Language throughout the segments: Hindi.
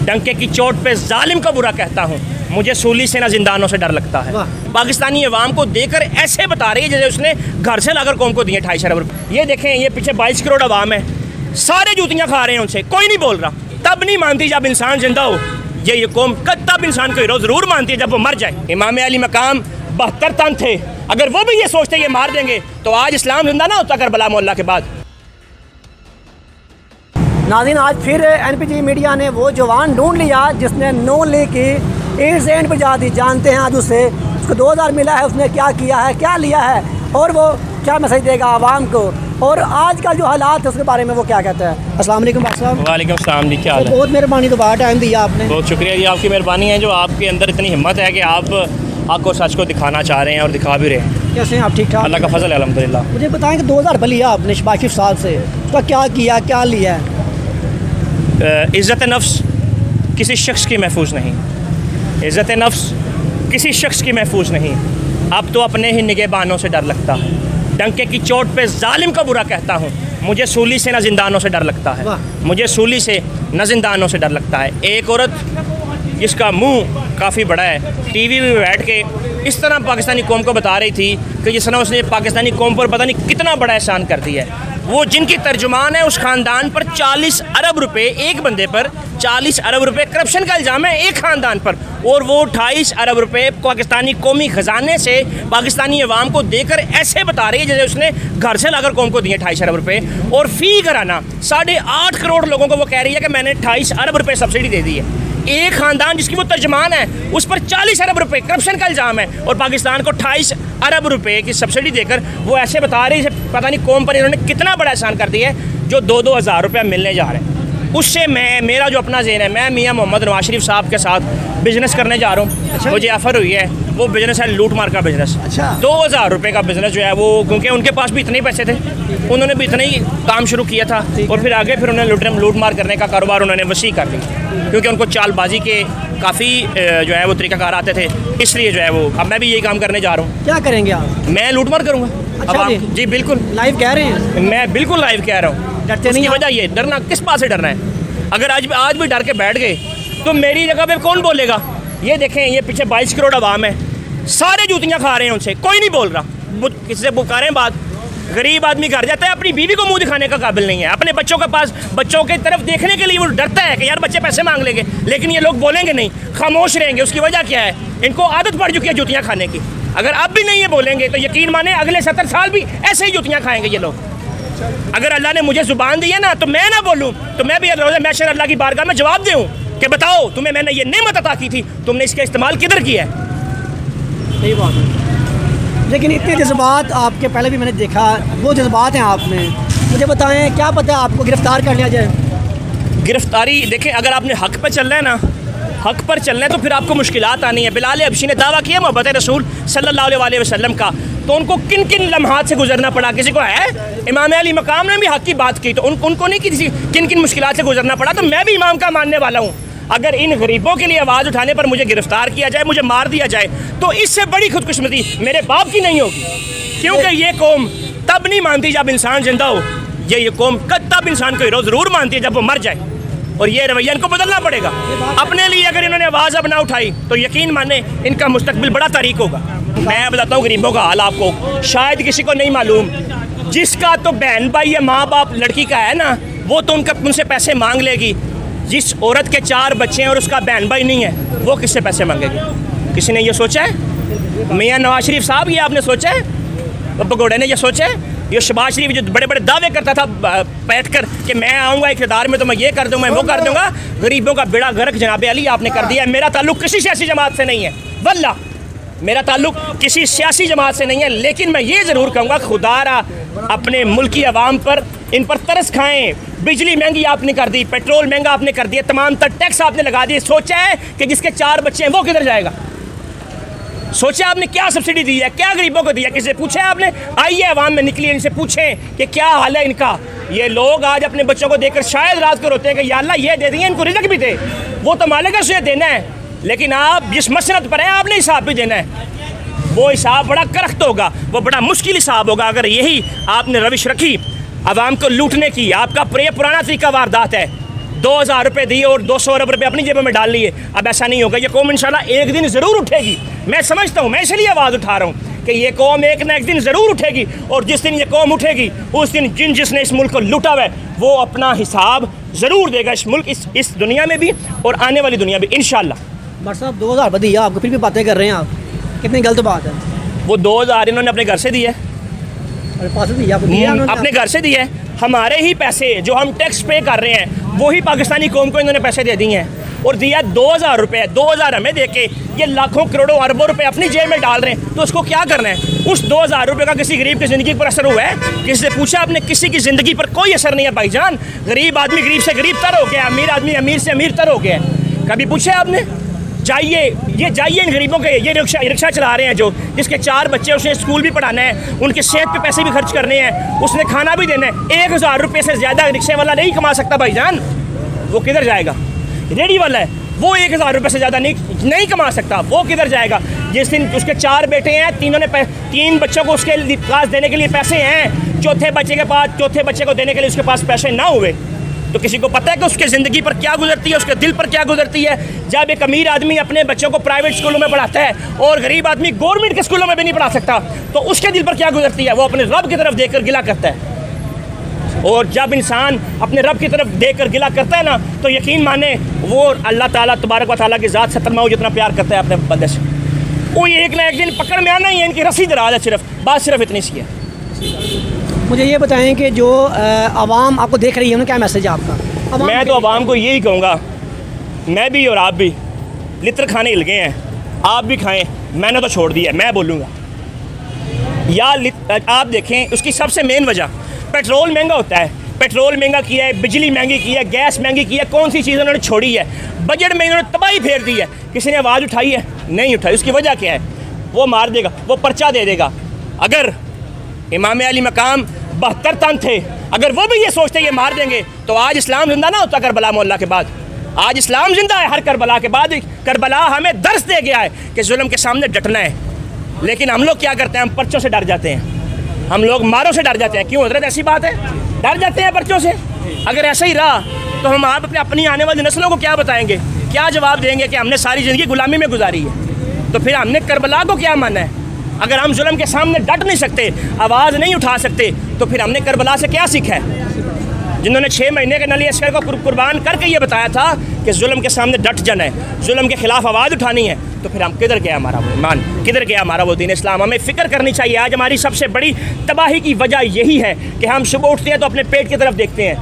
डंके की चोट पे जालिम का बुरा कहता हूँ, मुझे सूली से ना जिंदानों से डर लगता है। पाकिस्तानी अवाम को देकर ऐसे बता रही है जैसे उसने घर से लाकर कौम को दिए 28 अरब रुपये। ये देखें, ये पीछे 22 करोड़ अवाम है, सारे जूतियाँ खा रहे हैं उनसे, कोई नहीं बोल रहा। तब नहीं मानती जब इंसान जिंदा हो, ये कौम तब इंसान को ज़रूर मानती है जब वो मर जाए। इमाम अली मकाम 72 तन थे, अगर वो भी ये सोचते ये मार देंगे तो आज इस्लाम जिंदा ना होता करबला मोहल्ला के बाद। नाज़रीन, आज फिर NPG मीडिया ने वो जवान ढूंढ लिया जिसने नून लीग की एड्स एंड पर जा दी। जानते हैं आज उसको 2000 मिला है, उसने क्या किया है, क्या लिया है और वो क्या मैसेज देगा आवाम को, और आज का जो हालात है उसके बारे में वो क्या कहता है। अस्सलाम वालेकुम साहब। वालेकुम सलाम जी, क्या हाल है? बहुत मेहरबानी, दोबारा टाइम दिया आपने। बहुत शुक्रिया जी, आपकी मेहरबानी है जो आपके अंदर इतनी हिम्मत है कि आपको सच को दिखाना चाह रहे हैं और दिखा भी रहे हैं। कैसे हैं आप? ठीक ठाक, अल्लाह का फजल है अल्हम्दुलिल्लाह। मुझे बताएं कि 2000 रुपये लिया आपने शबाशिफ साहब से, उसका क्या किया, क्या लिया है? इज़्ज़त नफ्स किसी शख्स की महफूज नहीं, इज़्ज़त नफ्स किसी शख्स की महफूज नहीं। अब तो अपने ही निगहबानों से डर लगता है। डंके की चोट पे जालिम का बुरा कहता हूँ, मुझे सूली से न जिंदानों से डर लगता है, मुझे सूली से न जिंदानों से डर लगता है। एक औरत जिसका मुंह काफ़ी बड़ा है, टीवी में बैठ के इस तरह पाकिस्तानी कौम को बता रही थी कि जिस तरह उसने पाकिस्तानी कौम पर पता नहीं कितना बड़ा एहसान कर दिया है। वो जिनकी तर्जुमान है, उस ख़ानदान पर 40 अरब रुपए, एक बंदे पर 40 अरब रुपए करप्शन का इल्ज़ाम है, एक ख़ानदान पर, और वो 28 अरब रुपए पाकिस्तानी कौमी ख़जाने से पाकिस्तानी अवाम को देकर ऐसे बता रही है जैसे उसने घर से लाकर कौम को दिए 28 अरब रुपए। और फ़ी कराना 8.5 करोड़ लोगों को वो कह रही है कि मैंने 28 अरब रुपए सब्सिडी दे दी है। एक ख़ानदान जिसकी वो तर्जमान है, उस पर 40 अरब रुपए करप्शन का इल्ज़ाम है, और पाकिस्तान को 28 अरब रुपए की सब्सिडी देकर वो ऐसे बता रही है पता नहीं कौम पर इन्होंने कितना बड़ा एहसान कर दिया है जो 2-2 हज़ार रुपया मिलने जा रहे हैं। उससे मेरा जो अपना ज़हन है, मैं मियाँ मोहम्मद नवाज शरीफ साहब के साथ बिज़नेस करने जा रहा हूँ। अच्छा। मुझे ऑफ़र हुई है, वो बिज़नेस है लूट मार का बिज़नेस। अच्छा। 2000 रुपये का बिज़नेस जो है वो, क्योंकि उनके पास भी इतने ही पैसे थे, उन्होंने भी इतने ही काम शुरू किया था, और फिर आगे फिर उन्होंने लूट मार करने का कारोबार उन्होंने वसी कर लिया, क्योंकि उनको चालबाजी के काफ़ी जो है वो तरीक़ाकार आते थे, इसलिए जो है वो अब मैं भी यही काम करने जा रहा हूँ। क्या करेंगे आप? मैं लूट मार करूँगा। अच्छा, अब आप जी बिल्कुल लाइव कह रहे हैं? मैं बिल्कुल लाइव कह रहा हूँ। डरते नहीं? वजह ये डरना, किस बात से डरना है? अगर आज भी डर के बैठ गए तो मेरी जगह पे कौन बोलेगा? ये देखें, ये पीछे 22 करोड़ अवाम है, सारे जूतियाँ खा रहे हैं उनसे, कोई नहीं बोल रहा। किसी से पुकारें बात, गरीब आदमी घर जाता है, अपनी बीवी को मुंह दिखाने का काबिल नहीं है, अपने बच्चों के पास बच्चों की तरफ देखने के लिए वो डरता है कि यार बच्चे पैसे मांग लेंगे, लेकिन ये लोग बोलेंगे नहीं, खामोश रहेंगे। उसकी वजह क्या है? इनको आदत पड़ चुकी है जूतियाँ खाने की। अगर अब भी नहीं ये बोलेंगे तो यकीन माने अगले 70 साल भी ऐसे ही जूतियाँ खाएंगे ये लोग। अगर अल्लाह ने मुझे ज़ुबान दी है ना, तो मैं ना बोलूँ तो मैं भी मैशर अल्लाह की बारगाह में जवाब दूँ कि बताओ तुम्हें मैंने ये नेमत अता की थी, तुमने इसका इस्तेमाल किधर किया है? सही बात है, लेकिन इतने जज्बात आपके पहले भी मैंने देखा, वो जज्बात हैं आप में। मुझे बताएं, क्या पता है आपको गिरफ़्तार कर लिया जाए? गिरफ्तारी देखें, अगर आपने हक पर चलना है ना, हक पर चलना है तो फिर आपको मुश्किलात आनी है। बिलाल हबशी ने दावा किया मोहब्बत रसूल सल्लल्लाहु अलैहि वसल्लम का, तो उनको किन किन लम्हात से गुजरना पड़ा? किसी को है? इमाम अली मकाम ने भी हक की बात की, तो उनको नहीं किसी किन किन मुश्किलात से गुजरना पड़ा। तो मैं भी इमाम का मानने वाला हूँ। अगर इन गरीबों के लिए आवाज़ उठाने पर मुझे गिरफ्तार किया जाए, मुझे मार दिया जाए, तो इससे बड़ी खुदकिस्मती मेरे बाप की नहीं होगी, क्योंकि ये कौम तब नहीं मानती जब इंसान जिंदा हो, ये कौम तब इंसान को ज़रूर मानती है जब वो मर जाए, और ये रवैया इनको बदलना पड़ेगा। अपने लिए अगर इन्होंने आवाज़ अब ना उठाई तो यकीन माने इनका मुस्तकबिल बड़ा तारीक होगा। मैं बताता हूँ गरीबों का हाल आपको, शायद किसी को नहीं मालूम। जिसका तो बहन भाई या माँ बाप लड़की का है ना, वो तो उनसे पैसे मांग लेगी। जिस औरत के 4 बच्चे हैं और उसका बहन भाई नहीं है, वो किससे पैसे मांगेगी? किसी ने ये सोचा है? मियाँ नवाज शरीफ साहब ये आपने सोचा है? भगोड़े ने ये सोचा है? ये शहबाज शरीफ जो बड़े बड़े दावे करता था बैठ कर कि मैं आऊँगा इक़्तिदार में तो मैं ये कर दूँगा, मैं वो कर दूँगा, गरीबों का बेड़ा गर्क जनाब अली आपने कर दिया। मेरा ताल्लुक़ किसी सियासी जमात से नहीं है, वल्लाह मेरा ताल्लुक़ किसी सियासी जमात से नहीं है, लेकिन मैं ये ज़रूर कहूँगा खुदारा अपने मुल्क की आवाम पर, इन पर तरस खाएँ। बिजली महंगी आपने कर दी, पेट्रोल महंगा आपने कर दिया, तमाम तर टैक्स आपने लगा दिए। सोचा है कि जिसके 4 बच्चे हैं वो किधर जाएगा? सोचा आपने क्या सब्सिडी दी है, क्या गरीबों को दिया? किसी पूछा है आपने? आइए आवाम में निकलिए, इनसे पूछें कि क्या हाल है इनका। ये लोग आज अपने बच्चों को देखकर शायद रात को रोते हैं कि या अल्लाह ये दे दिए, इनको रिज़्क़ भी दे, वो तो मालिक है, उसे देना है, लेकिन आप जिस मसनत पर हैं आपने हिसाब भी देना है। वो हिसाब बड़ा करख्त होगा, वो बड़ा मुश्किल हिसाब होगा अगर यही आपने रविश रखी आवाम को लूटने की। आपका पुराना तरीका वारदात है, 2000 रुपये दिए और 200 अरब रुपये अपनी जेब में डाल लिए। अब ऐसा नहीं होगा, ये कौम इंशाल्लाह एक दिन ज़रूर उठेगी। मैं समझता हूँ, मैं इसलिए आवाज़ उठा रहा हूँ कि ये कौम एक ना एक दिन ज़रूर उठेगी, और जिस दिन ये कौम उठेगी उस दिन जिसने इस मुल्क को लूटा हुआ है वो अपना हिसाब ज़रूर देगा, इस मुल्क इस दुनिया में भी और आने वाली दुनिया में इंशाल्लाह। बट साहब 2000 रुपये दिया आपको, फिर भी बातें कर रहे हैं आप, कितनी गलत बात है। वो 2000 इन्होंने अपने घर से दिए, पास दिया आपको, दिया उन्होंने अपने घर से दिए। हमारे ही पैसे जो हम टैक्स पे कर रहे हैं वही पाकिस्तानी कौम को इन्होंने पैसे दे दिए हैं, और दिया 2000 रुपये। 2000 हमें दे के ये लाखों करोड़ों अरबों रुपए अपनी जेब में डाल रहे हैं, तो उसको क्या करना है? उस 2000 रुपये का किसी गरीब की ज़िंदगी पर असर हुआ है? किसी से पूछा आपने? किसी की ज़िंदगी पर कोई असर नहीं है भाईजान। गरीब आदमी गरीब से गरीब तर हो गया, अमीर आदमी अमीर से अमीर तर हो गया। कभी पूछा आपने? जाइए इन गरीबों के, ये रिक्शा चला रहे हैं जो, जिसके 4 बच्चे, उसने स्कूल भी पढ़ाना है, उनके सेहत पे पैसे भी खर्च करने हैं, उसने खाना भी देना है। 1000 रुपये से ज़्यादा रिक्शे वाला नहीं कमा सकता भाईजान। वो किधर जाएगा? रेडी वाला है वो 1000 रुपये से ज़्यादा नहीं कमा सकता, वो किधर जाएगा? जिस दिन उसके 4 बेटे हैं, 3 बच्चों को उसके पास देने के लिए पैसे हैं, चौथे बच्चे को देने के लिए उसके पास पैसे ना हुए, तो किसी को पता है कि उसके ज़िंदगी पर क्या गुजरती है, उसके दिल पर क्या गुजरती है? जब एक अमीर आदमी अपने बच्चों को प्राइवेट स्कूलों में पढ़ाता है और गरीब आदमी गवर्नमेंट के स्कूलों में भी नहीं पढ़ा सकता, तो उसके दिल पर क्या गुजरती है? वो अपने रब की तरफ देखकर गिला करता है। और जब इंसान अपने रब की तरफ देखकर गिला करता है ना, तो यकीन माने वो अल्लाह ताला तबारक व तआला की ज़ात सतरमा जितना प्यार करता है अपने बंदे से, वो एक ना एक दिन पकड़ में आना ही है। इनकी रस्सी दराज है, सिर्फ इतनी सी है। मुझे ये बताएं कि जो आवाम आपको देख रही है उन्हें क्या मैसेज है आपका? मैं तो आवाम को यही कहूँगा, मैं भी और आप भी लित्र खाने हिल गए हैं, आप भी खाएं, मैंने तो छोड़ दिया है। मैं बोलूँगा आप देखें, उसकी सबसे मेन वजह पेट्रोल महंगा होता है। पेट्रोल महंगा किया है, बिजली महंगी की है, गैस महंगी की है, कौन सी चीज़ उन्होंने छोड़ी है? बजट में इन्होंने तबाही फेर दी है। किसी ने आवाज़ उठाई है? नहीं उठाई। उसकी वजह क्या है? वो मार देगा, वो पर्चा दे देगा। अगर इमाम अली मकाम 72 तन थे, अगर वो भी ये सोचते ये मार देंगे तो आज इस्लाम जिंदा ना होता। करबला मोहल्ला के बाद आज इस्लाम जिंदा है। हर करबला के बाद करबला हमें दर्स दे गया है कि जुल्म के सामने डटना है। लेकिन हम लोग क्या करते हैं? हम पर्चों से डर जाते हैं, हम लोग मारों से डर जाते हैं। क्यों हज़रत? ऐसी बात है, डर जाते हैं पर्चों से। अगर ऐसा ही रहा तो हम आप अपनी आने वाली नस्लों को क्या बताएंगे, क्या जवाब देंगे कि हमने सारी ज़िंदगी गुलामी में गुजारी है? तो फिर हमने करबला को क्या माना है? अगर हम जुल्म के सामने डट नहीं सकते, आवाज़ नहीं उठा सकते, तो फिर हमने करबला से क्या सीखा है? जिन्होंने 6 महीने के नली अस्कर को कुर्बान करके ये बताया था कि जुल्म के सामने डट जाना है, जुल्म के खिलाफ आवाज़ उठानी है, तो फिर हम किधर गया हमारा वो ईमान, किधर गया हमारा वो दीन इस्लाम? हमें फ़िक्र करनी चाहिए। आज हमारी सबसे बड़ी तबाही की वजह यही है कि हम सुबह उठते हैं तो अपने पेट की तरफ देखते हैं,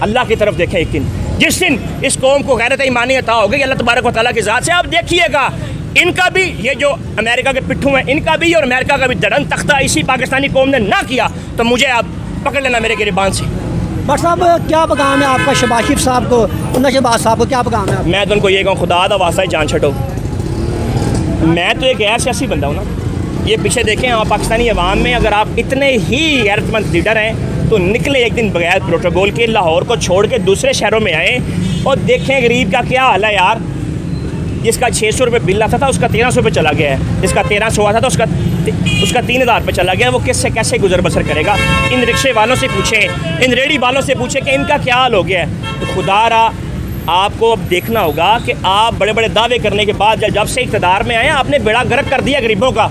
अल्लाह की तरफ देखें। एक दिन जिस दिन इस कौम को गैरत ईमानी अता होगी अल्लाह तबारक व तआला की ज़ात से, आप देखिएगा इनका भी, ये जो अमेरिका के पिट्ठू हैं, इनका भी और अमेरिका का भी दड़न तख्ता इसी पाकिस्तानी कौम ने ना किया तो मुझे आप पकड़ लेना मेरे गिरबान से। बट साहब क्या पैगाम है आपका शहबाज शरीफ साहब को, उन्ना शहबाज साहब को क्या पैगाम है? मैं तो उनको ये कहूँ, खुदा दा वास्ता जान छटो। मैं तो एक गैर सियासी बंदा हूँ ना। ये पीछे देखें आप पाकिस्तानी अवाम में, अगर आप इतने ही गैरतमंद लीडर हैं तो निकले एक दिन बगैर प्रोटोकॉल के, लाहौर को छोड़ के दूसरे शहरों में आए और देखें गरीब का क्या हाल है यार। जिसका 600 रुपये बिल आता था उसका 1300 रुपये चला गया है, जिसका 1300 आता था उसका 3000 रुपये चला गया है। वो किससे कैसे गुजर बसर करेगा? इन रिक्शे वालों से पूछें, इन रेडी वालों से पूछें कि इनका क्या हाल हो गया है। तो खुदारा आपको अब देखना होगा कि आप बड़े बड़े दावे करने के बाद जब से इक़्तिदार में आए आपने बेड़ा गर्क कर दिया गरीबों का।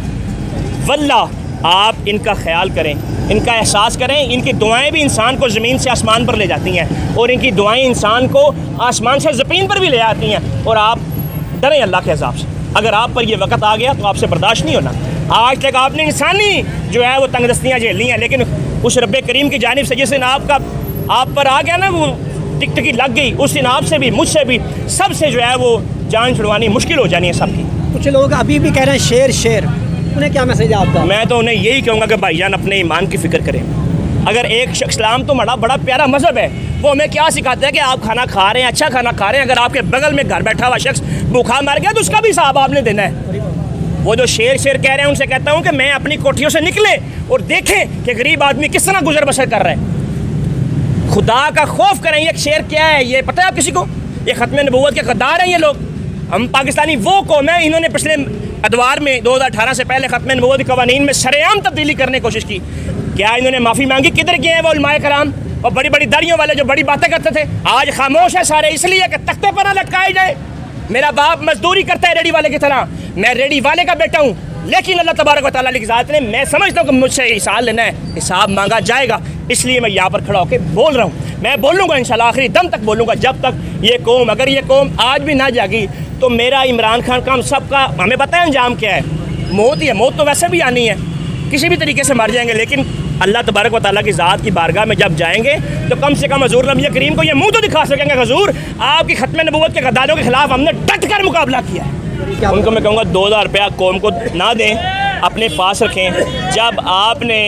वल्लाह आप इनका ख्याल करें, इनका एहसास करें। इनकी दुआएं भी इंसान को ज़मीन से आसमान पर ले जाती हैं और इनकी दुआएं इंसान को आसमान से ज़मीन पर भी ले आती हैं। और आप डरें अल्लाह के अज़ाब से। अगर आप पर यह वक़्त आ गया तो आपसे बर्दाश्त नहीं होना। आज तक आपने इंसानी जो है वो तंगदस्तियाँ झेली हैं, लेकिन उस रब्बे करीम की जानिब से जिस दिन आप पर आ गया ना वो टिकटकी लग गई, उस दिन आपसे भी मुझसे भी सबसे जो है वो जान छुड़वानी मुश्किल हो जानी है सबकी। कुछ लोग अभी भी कह रहे हैं शेर शेर, उन्हें क्या मैसेज है आपका? मैं तो उन्हें यही कहूँगा कि भाईजान अपने ईमान की फ़िक्र करें। अगर एक शख्स, इस्लाम तो बड़ा प्यारा मज़हब है, वो हमें क्या सिखाता है कि आप खाना खा रहे हैं, अच्छा खाना खा रहे हैं, अगर आपके बगल में घर बैठा हुआ शख्स भूखा मर गया तो उसका भी हिसाब आपने देना है। वो जो शेर कह रहे हैं उनसे कहता हूँ कि मैं अपनी कोठियों से निकले और देखें कि गरीब आदमी किस तरह गुजर बसर कर रहे हैं। खुदा का खौफ करें। ये शेर क्या है ये पता है आप किसी को? ये ख़त्म नबूवत के गद्दार हैं ये लोग। हम पाकिस्तानी वो कौम है, इन्होंने पिछले अदवार में 2018 से पहले ख़त्म नबूवत के क़वानीन में सरेआम तब्दीली करने की कोशिश की। क्या इन्होंने माफ़ी मांगी? किधर गए हैं वो उलमाए कराम? और बड़ी बड़ी दाढ़ियों वाले जो बड़ी बातें करते थे आज खामोश है सारे, इसलिए कि तख्ते पर ना लटकाए जाए। मेरा बाप मजदूरी करता है रेडी वाले की तरह, मैं रेडी वाले का बेटा हूँ, लेकिन अल्लाह तबारक व तआला की ज़ात ने, मैं समझता हूँ कि मुझसे हिसाब लेना है, हिसाब मांगा जाएगा, इसलिए मैं यहाँ पर खड़ा होकर बोल रहा हूँ। मैं बोलूँगा इंशाल्लाह, आखिरी दम तक बोलूँगा, जब तक ये कौम, अगर ये कौम आज भी ना जागी तो मेरा, इमरान खान का, हम सब का, हमें पता है अंजाम क्या है, मौत ही है। मौत तो वैसे भी आनी है, किसी भी तरीके से मर जाएंगे, लेकिन अल्लाह तबारक व तआला की ज़ात की बारगाह में जब जाएंगे तो कम से कम हज़ूर नबी करीम को ये मुँह तो दिखा सकेंगे, हज़ूर आपकी खत्म नबूवत के गद्दारों के खिलाफ हमने डट कर मुकाबला किया है। उनको मैं कहूँगा 2000 रुपया कौम को ना दें, अपने पास रखें। जब आपने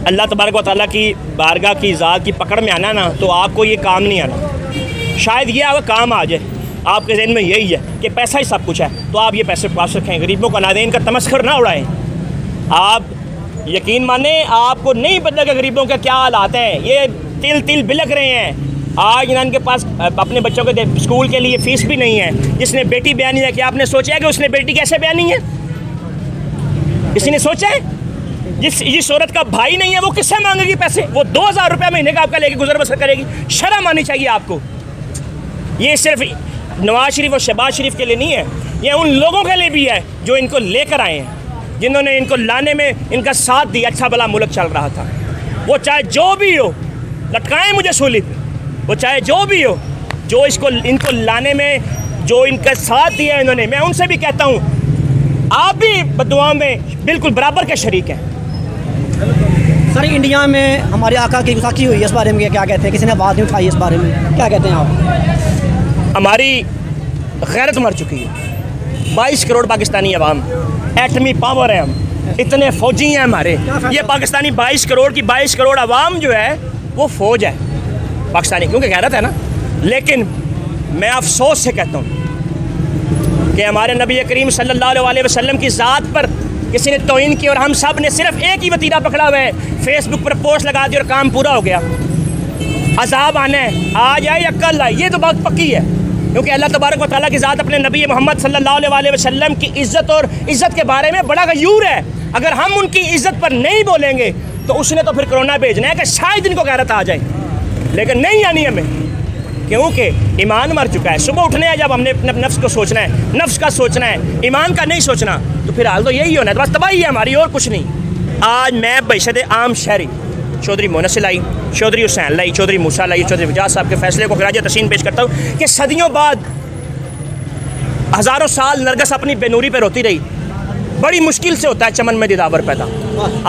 अल्लाह तबारक व तआला की बारगाह की ज़ात की पकड़ में आना ना, तो आपको ये काम नहीं आना। शायद ये आपका काम आ जाए, आपके जहन में यही है कि पैसा ही सब कुछ है, तो आप ये पैसे पास रखें, गरीबों का ना दें, इनका तमस्खुर ना उड़ाएं। आप यकीन माने, आपको नहीं पता कि गरीबों का क्या हालात हैं, ये तिल तिल बिलक रहे हैं। आज इनके पास अपने बच्चों के स्कूल के लिए फ़ीस भी नहीं है। जिसने बेटी ब्यानी है, क्या आपने सोचा है कि उसने बेटी कैसे ब्यानी है? किसी ने सोचा है? जिस औरत का भाई नहीं है वो किससे मांगेगी पैसे? वो 2000 रुपये महीने का आपका लेके गुजर बसर करेगी। शर्म आनी चाहिए आपको। ये सिर्फ नवाज शरीफ और शहबाज शरीफ के लिए नहीं है, ये उन लोगों के लिए भी है जो इनको लेकर आए हैं, जिन्होंने इनको लाने में इनका साथ दिया। अच्छा भला मुल्क चल रहा था, वो चाहे जो भी हो, लटकाएं मुझे सूली पे, वो चाहे जो भी हो, जो इनको लाने में जो इनका साथ दिया है इन्होंने, मैं उनसे भी कहता हूँ आप भी बदुआ में बिल्कुल बराबर के शरीक हैं। सर, इंडिया में हमारे आका की गुस्ताखी हुई है, इस बारे में क्या कहते हैं? किसी ने बात नहीं उठाई इस बारे में, क्या कहते हैं आप? हमारी गैरत मर चुकी है। 22 करोड़ पाकिस्तानी अवाम, एटमी पावर है हम, इतने फौजी हैं हमारे। ये पाकिस्तानी 22 करोड़ अवाम जो है वो फौज है पाकिस्तानी, क्योंकि गैरत है ना। लेकिन मैं अफसोस से कहता हूँ कि हमारे नबी करीम सल्लल्लाहु अलैहि वसल्लम की ज़ात पर किसी ने तौहीन की और हम सब ने सिर्फ एक ही वतीरा पकड़ा हुआ है, फेसबुक पर पोस्ट लगा दी और काम पूरा हो गया। अज़ाब आना है, आज आए या कल आए, ये तो बात पक्की है, क्योंकि अल्लाह तबारक व तआला की ज़ात अपने नबी मोहम्मद सल्लल्लाहु अलैहि वसल्लम की इज़्ज़त और इज़्ज़त के बारे में बड़ा गयूर है। अगर हम उनकी इज़्ज़त पर नहीं बोलेंगे तो उसने तो फिर कोरोना भेजना है कि शायद इनको गैरत आ जाए, लेकिन नहीं आनी हमें, क्योंकि ईमान मर चुका है। सुबह उठने है जब हमने अपने नफ्स को सोचना है, नफ्स का सोचना है, ईमान का नहीं सोचना, तो फिर हाल तो यही होना है, बस तबाही है हमारी और कुछ नहीं। आज मैं बहशत आम शहरी चौधरी मोनसिर लाई, चौधरी हुसैन लाई, चौधरी मूसा लाई, चौधरी वजाज साहब के फैसले को खराज तस्लीम पेश करता हूँ कि सदियों बाद, हज़ारों साल नरगस अपनी बेनूरी पर रोती रही, बड़ी मुश्किल से होता है चमन में दिदावर पैदा।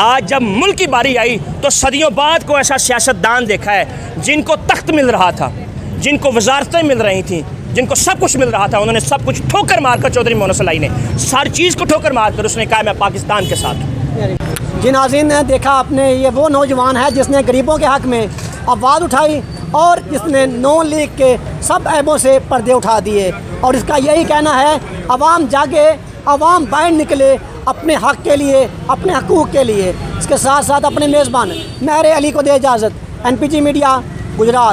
आज जब मुल्क की बारी आई तो सदियों बाद को ऐसा सियासतदान देखा है जिनको तख्त मिल रहा था, जिनको वजारतें मिल रही थी, जिनको सब कुछ मिल रहा था, उन्होंने सब कुछ ठोकर मारकर, चौधरी मोनसिर लाई ने सारी चीज़ को ठोकर मारकर उसने कहा मैं पाकिस्तान के साथ हूँ। जी नाज़रीन ने देखा आपने, ये वो नौजवान है जिसने गरीबों के हक़ में आवाज़ उठाई और जिसने नून लीग के सब ऐबों से पर्दे उठा दिए, और इसका यही कहना है अवाम जागे, अवाम बाहर निकले अपने हक़ के लिए, अपने हकूक़ के लिए। इसके साथ साथ अपने मेज़बान महर अली को दे इजाज़त। NPG media, Gujarat.